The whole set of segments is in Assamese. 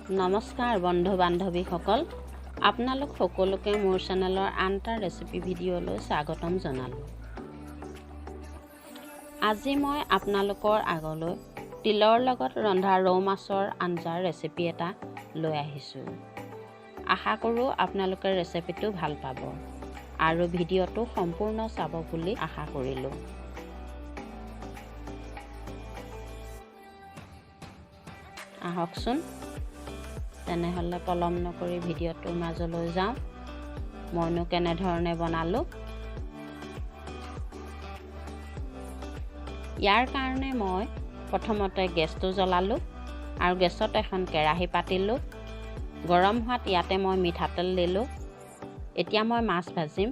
নমস্কাৰ বন্ধু বান্ধৱীসকল, আপোনালোক সকলোকে মোৰ চেনেলৰ আনটা ৰেচিপি ভিডিঅ'লৈ স্বাগতম জনালোঁ। আজি মই আপোনালোকৰ আগলৈ তিলৰ লগত ৰন্ধা ৰৌ মাছৰ আঞ্জাৰ ৰেচিপি এটা লৈ আহিছোঁ। আশা কৰোঁ আপোনালোকে ৰেচিপিটো ভাল পাব আৰু ভিডিঅ'টো সম্পূৰ্ণ চাব বুলি আশা কৰিলোঁ। আহকচোন তেনেহ'লে পলম নকৰি ভিডিঅ'টোৰ মাজলৈ যাওঁ। মইনো কেনেধৰণে বনালোঁ। ইয়াৰ কাৰণে মই প্ৰথমতে গেছটো জ্বলালোঁ আৰু গেছত এখন কেৰাহী পাতিলোঁ। গৰম হোৱাত ইয়াতে মই মিঠাতেল দিলোঁ। এতিয়া মই মাছ ভাজিম।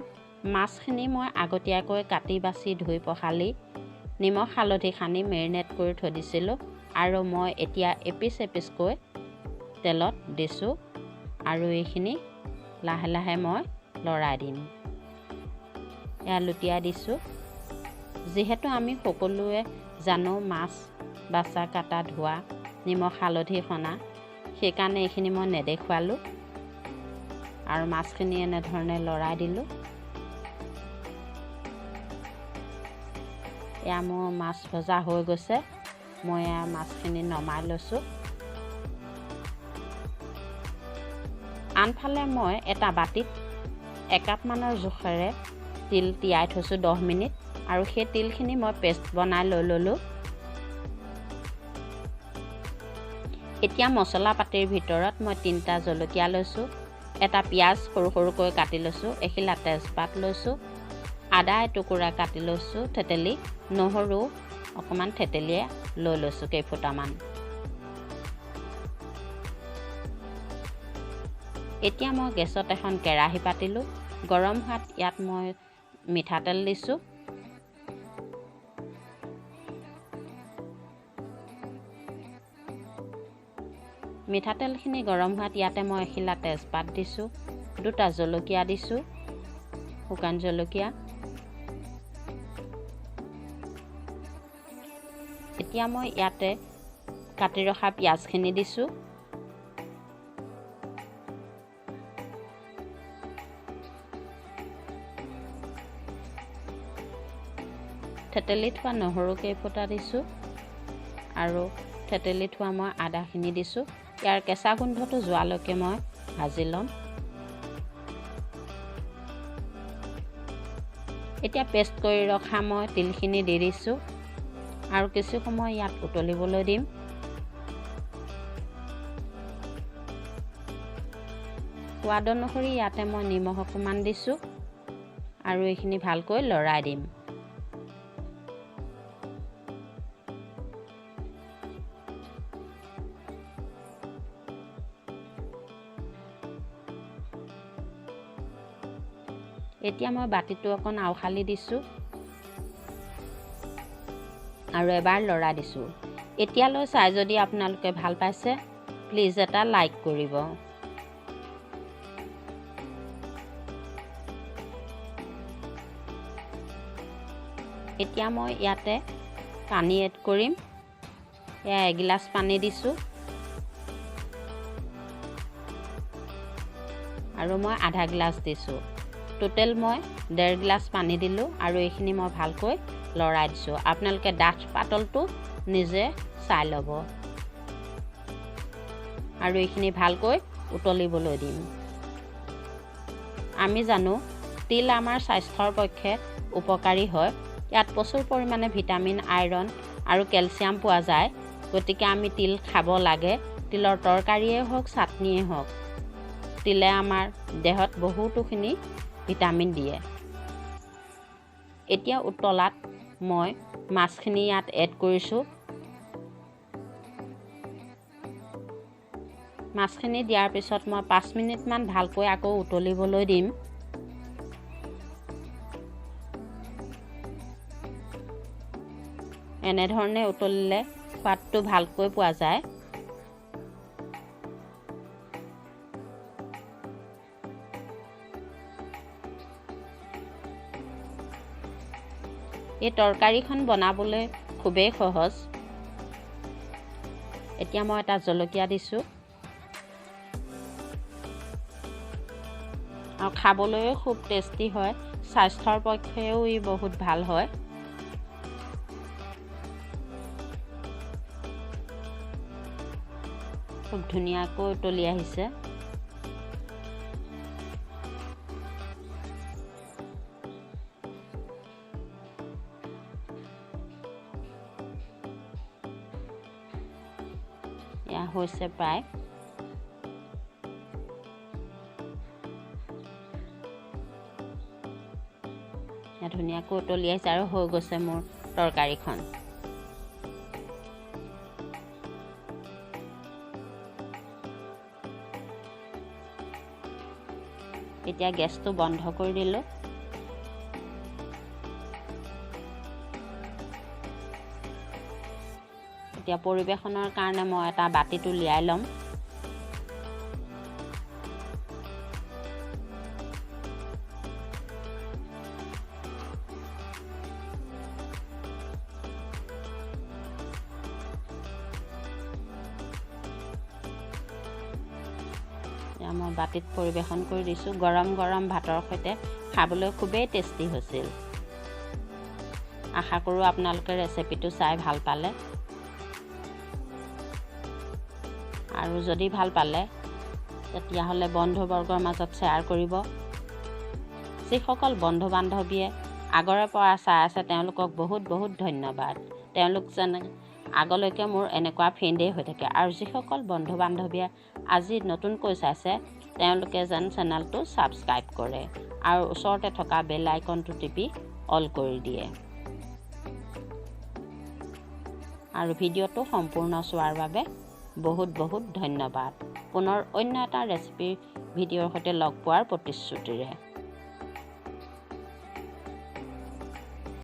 মাছখিনি মই আগতীয়াকৈ কাটি বাছি ধুই পখালি নিমখ হালধি সানি মেৰিনেট কৰি থৈ দিছিলোঁ আৰু মই এতিয়া এপিচ এপিচকৈ তেলত দিছোঁ আৰু এইখিনি লাহে লাহে মই লৰাই দিম। এয়া লুটিয়াই দিছোঁ। যিহেতু আমি সকলোৱে জানো মাছ বাছা কাটা ধোৱা নিমখ হালধি সনা, সেইকাৰণে এইখিনি মই নেদেখুৱালোঁ আৰু মাছখিনি এনেধৰণে লৰাই দিলোঁ। এয়া মোৰ মাছ ভজা হৈ গৈছে। মই এয়া মাছখিনি নমাই লৈছোঁ। আনফালে মই এটা বাটিত একাপমানৰ জোখেৰে তিল তিয়াই থৈছোঁ 10 মিনিট আৰু সেই তিলখিনি মই পেষ্ট বনাই লৈ ল'লোঁ। এতিয়া মছলা পাতিৰ ভিতৰত মই 3টা জলকীয়া লৈছোঁ, এটা পিঁয়াজ সৰু সৰুকৈ কাটি লৈছোঁ, এখিলা তেজপাত লৈছোঁ, আদা এটুকুৰা কাটি লৈছোঁ থেতেলি, নহৰু অকণমান থেতেলিয়াই লৈ লৈছোঁ কেইফুটামান। এতিয়া মই গেছত এখন কেৰাহী পাতিলোঁ। গৰম হোৱাত ইয়াত মই মিঠাতেল দিছোঁ। মিঠাতেলখিনি গৰম হোৱাত ইয়াতে মই এখিলা তেজপাত দিছোঁ, 2টা জলকীয়া দিছোঁ, শুকান জলকীয়া। এতিয়া মই ইয়াতে কাটি ৰখা পিঁয়াজখিনি দিছোঁ। থেতেলি থোৱা নহৰু কেইফুটা দিছোঁ আৰু থেতেলি থোৱা মই আদাখিনি দিছোঁ। ইয়াৰ কেঁচা গোন্ধটো যোৱালৈকে মই ভাজি ল'ম। এতিয়া পেষ্ট কৰি ৰখা মই তিলখিনি দি দিছোঁ আৰু কিছু সময় ইয়াত উতলিবলৈ দিম। সোৱাদ অনুসৰি ইয়াতে মই নিমখ অকণমান দিছোঁ আৰু এইখিনি ভালকৈ লৰাই দিম। এতিয়া মই বাতিটো অকণ আওখালি দিছোঁ আৰু এবাৰ লৰাই দিছোঁ। এতিয়ালৈ চাই যদি আপোনালোকে ভাল পাইছে, প্লিজ এটা লাইক কৰিব। এতিয়া মই ইয়াতে পানী এড কৰিম। এয়া এগিলাচ পানী দিছোঁ আৰু মই আধা গিলাচ দিছোঁ। টোটেল মই 1.5 গিলাচ পানী দিলোঁ আৰু এইখিনি মই ভালকৈ লৰাই দিছোঁ। আপোনালোকে ডাঠ পাতলটো নিজে চাই ল'ব আৰু এইখিনি ভালকৈ উতলিবলৈ দিম। আমি জানো তিল আমাৰ স্বাস্থ্যৰ পক্ষে উপকাৰী হয়। ইয়াত প্ৰচুৰ পৰিমাণে ভিটামিন, আইৰণ আৰু কেলছিয়াম পোৱা যায়। গতিকে আমি তিল খাব লাগে। তিলৰ তৰকাৰীয়ে হওক, চাটনিয়ে হওক, তিলে আমাৰ দেহত বহুতোখিনি ভিটামিন দিয়ে। এতিয়া উতলাত মই মাছখিনি ইয়াত এড কৰিছোঁ। মাছখিনি দিয়াৰ পিছত মই 5 মিনিটমান ভালকৈ আকৌ উতলিবলৈ দিম। এনেধৰণে উতলিলে সোৱাদটো ভালকৈ পোৱা যায়। এই তৰকাৰীখন বনাবলৈ খুবেই সহজ। এতিয়া মই এটা জলকীয়া দিছোঁ আৰু খাবলৈও খুব টেষ্টি হয়, স্বাস্থ্যৰ পক্ষেও ই বহুত ভাল হয়। খুব ধুনীয়াকৈ উতলি আহিছে। এয়া হৈছে প্ৰায়। ধুনীয়াকৈ উতলি আহিছে আৰু হৈ গৈছে মোৰ তৰকাৰীখন। এতিয়া গেছটো বন্ধ কৰি দিলোঁ। এতিয়া পৰিৱেশনৰ কাৰণে মই এটা বাতিত উলিয়াই ল'ম। মই বাতিত পৰিৱেশন কৰি দিছোঁ। গৰম গৰম ভাতৰ সৈতে খাবলৈ খুবেই টেষ্টি হৈছিল। আশা কৰোঁ আপোনালোকে ৰেচিপিটো চাই ভাল পালে, আৰু যদি ভাল পালে তেতিয়াহ'লে বন্ধুবৰ্গৰ মাজত শ্বেয়াৰ কৰিব। যিসকল বন্ধু বান্ধৱীয়ে আগৰে পৰা চাই আছে তেওঁলোকক বহুত বহুত ধন্যবাদ। তেওঁলোক যেন আগলৈকে মোৰ এনেকুৱা ফ্ৰেণ্ডেই হৈ থাকে। আৰু যিসকল বন্ধু বান্ধৱীয়ে আজি নতুনকৈ চাইছে তেওঁলোকে যেন চেনেলটো ছাবস্ক্ৰাইব কৰে আৰু ওচৰতে থকা বেল আইকনটো টিপি অল কৰি দিয়ে। আৰু ভিডিঅ'টো সম্পূৰ্ণ চোৱাৰ বাবে বহুত বহুত ধন্যবাদ। পুনৰ অন্য এটা ৰেচিপি ভিডিঅ'ৰ সৈতে লগ পোৱাৰ প্ৰতিশ্ৰুতিৰে।